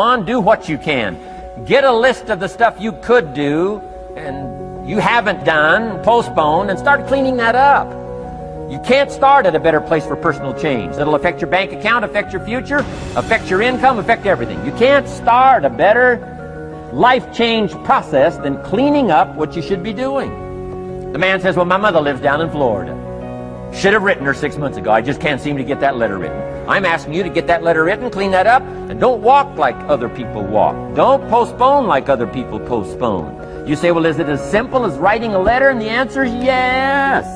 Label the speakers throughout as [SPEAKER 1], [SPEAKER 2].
[SPEAKER 1] on, do what you can. Get a list of the stuff you could do and you haven't done, postpone, and start cleaning that up. You can't start at a better place for personal change. That'll affect your bank account, affect your future, affect your income, affect everything. You can't start a better life change process than cleaning up what you should be doing. The man says, well, my mother lives down in Florida. Should have written her 6 months ago. I just can't seem to get that letter written. I'm asking you to get that letter written, clean that up, and don't walk like other people walk. Don't postpone like other people postpone. You say, well, is it as simple as writing a letter? And the answer is yes.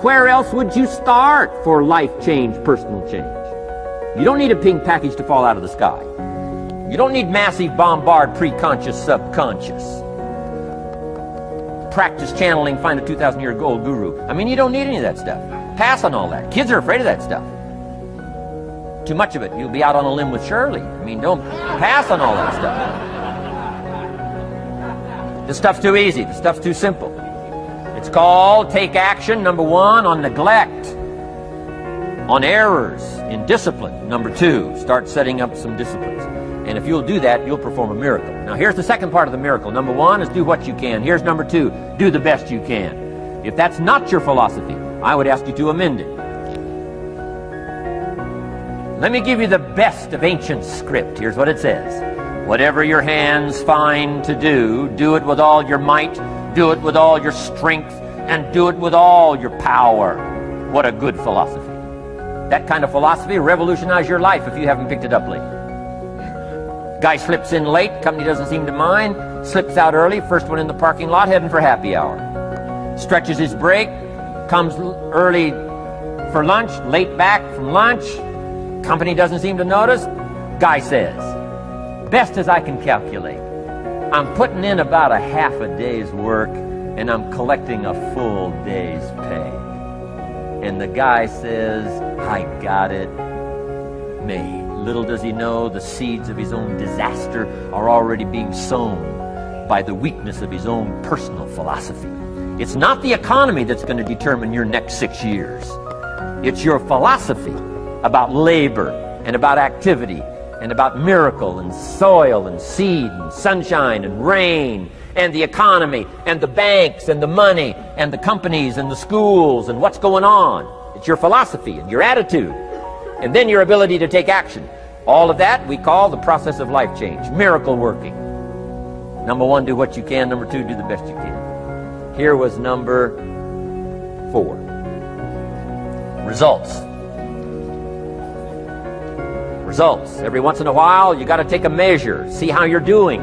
[SPEAKER 1] Where else would you start for life change, personal change? You don't need a pink package to fall out of the sky. You don't need massive bombard, pre-conscious, subconscious. Practice channeling, find a 2,000-year-old guru. I mean, you don't need any of that stuff. Pass on all that. Kids are afraid of that stuff. Too much of it, you'll be out on a limb with Shirley. I mean, don't pass on all that stuff. This stuff's too easy. This stuff's too simple. It's called take action, number one, on neglect, on errors in discipline. Number two, start setting up some disciplines. And if you'll do that, you'll perform a miracle. Now, here's the second part of the miracle. Number one is do what you can. Here's number two, do the best you can. If that's not your philosophy, I would ask you to amend it. Let me give you the best of ancient script. Here's what it says. Whatever your hands find to do, do it with all your might, do it with all your strength, and do it with all your power. What a good philosophy. That kind of philosophy will revolutionize your life if you haven't picked it up lately. Guy slips in late, company doesn't seem to mind, slips out early, first one in the parking lot, heading for happy hour. Stretches his break, comes early for lunch, late back from lunch, company doesn't seem to notice. Guy says, best as I can calculate, I'm putting in about a half a day's work and I'm collecting a full day's pay. And the guy says, I got it made. Little does he know the seeds of his own disaster are already being sown by the weakness of his own personal philosophy. It's not the economy that's going to determine your next 6 years. It's your philosophy about labor and about activity and about miracle and soil and seed and sunshine and rain and the economy and the banks and the money and the companies and the schools and what's going on. It's your philosophy and your attitude. And then your ability to take action. All of that we call the process of life change, miracle working. Number one, do what you can. Number two, do the best you can. Here was number 4. Results. Results. Every once in a while, you got to take a measure, see how you're doing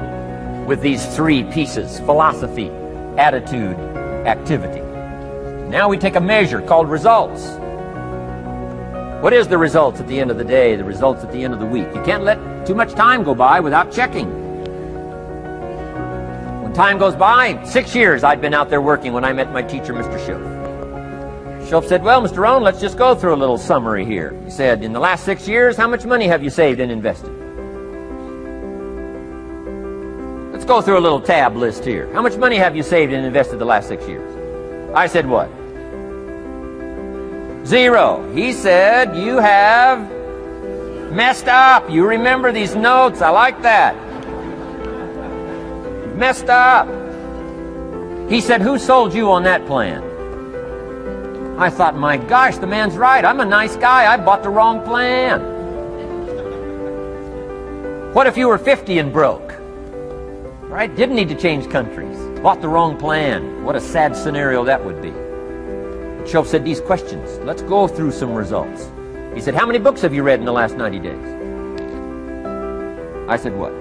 [SPEAKER 1] with these 3 pieces: philosophy, attitude, activity. Now we take a measure called results. What is the results at the end of the day, the results at the end of the week? You can't let too much time go by without checking. When time goes by, 6 years I'd been out there working when I met my teacher, Mr. Schoaf. Schoaf said, well, Mr. Rohn, let's just go through a little summary here. He said, in the last 6 years, how much money have you saved and invested? Let's go through a little tab list here. How much money have you saved and invested the last 6 years? I said, what? 0. He said, you have messed up. You remember these notes. I like that. Messed up. He said, who sold you on that plan? I thought, my gosh, the man's right. I'm a nice guy. I bought the wrong plan. What if you were 50 and broke? Right? Didn't need to change countries. Bought the wrong plan. What a sad scenario that would be. Schoaf said these questions. Let's go through some results. He said, how many books have you read in the last 90 days? I said, what?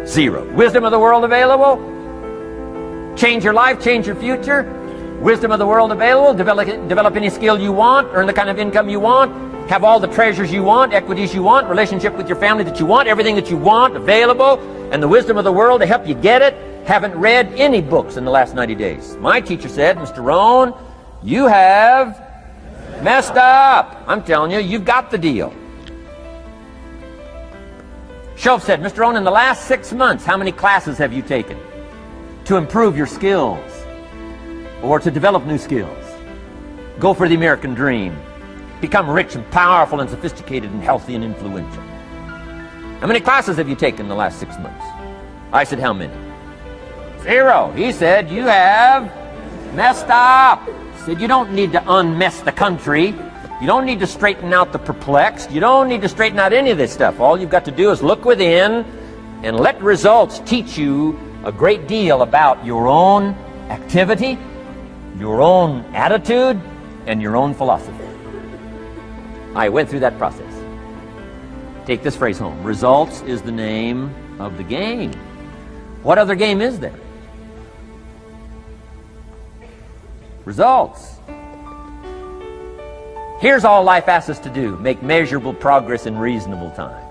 [SPEAKER 1] 0. Wisdom of the world available? Change your life, change your future? Wisdom of the world available? Develop any skill you want? Earn the kind of income you want? Have all the treasures you want, equities you want, relationship with your family that you want, everything that you want available, and the wisdom of the world to help you get it? Haven't read any books in the last 90 days. My teacher said, Mr. Rohn, you have messed up. I'm telling you, you've got the deal. Schoaf said, Mr. Rohn, in the last 6 months, how many classes have you taken to improve your skills or to develop new skills? Go for the American dream. Become rich and powerful and sophisticated and healthy and influential. How many classes have you taken in the last 6 months? I said, how many? 0. He said, you have messed up. He said, you don't need to unmess the country. You don't need to straighten out the perplexed. You don't need to straighten out any of this stuff. All you've got to do is look within and let results teach you a great deal about your own activity, your own attitude, and your own philosophy. I went through that process. Take this phrase home. Results is the name of the game. What other game is there? Results. Here's all life asks us to do: make measurable progress in reasonable time.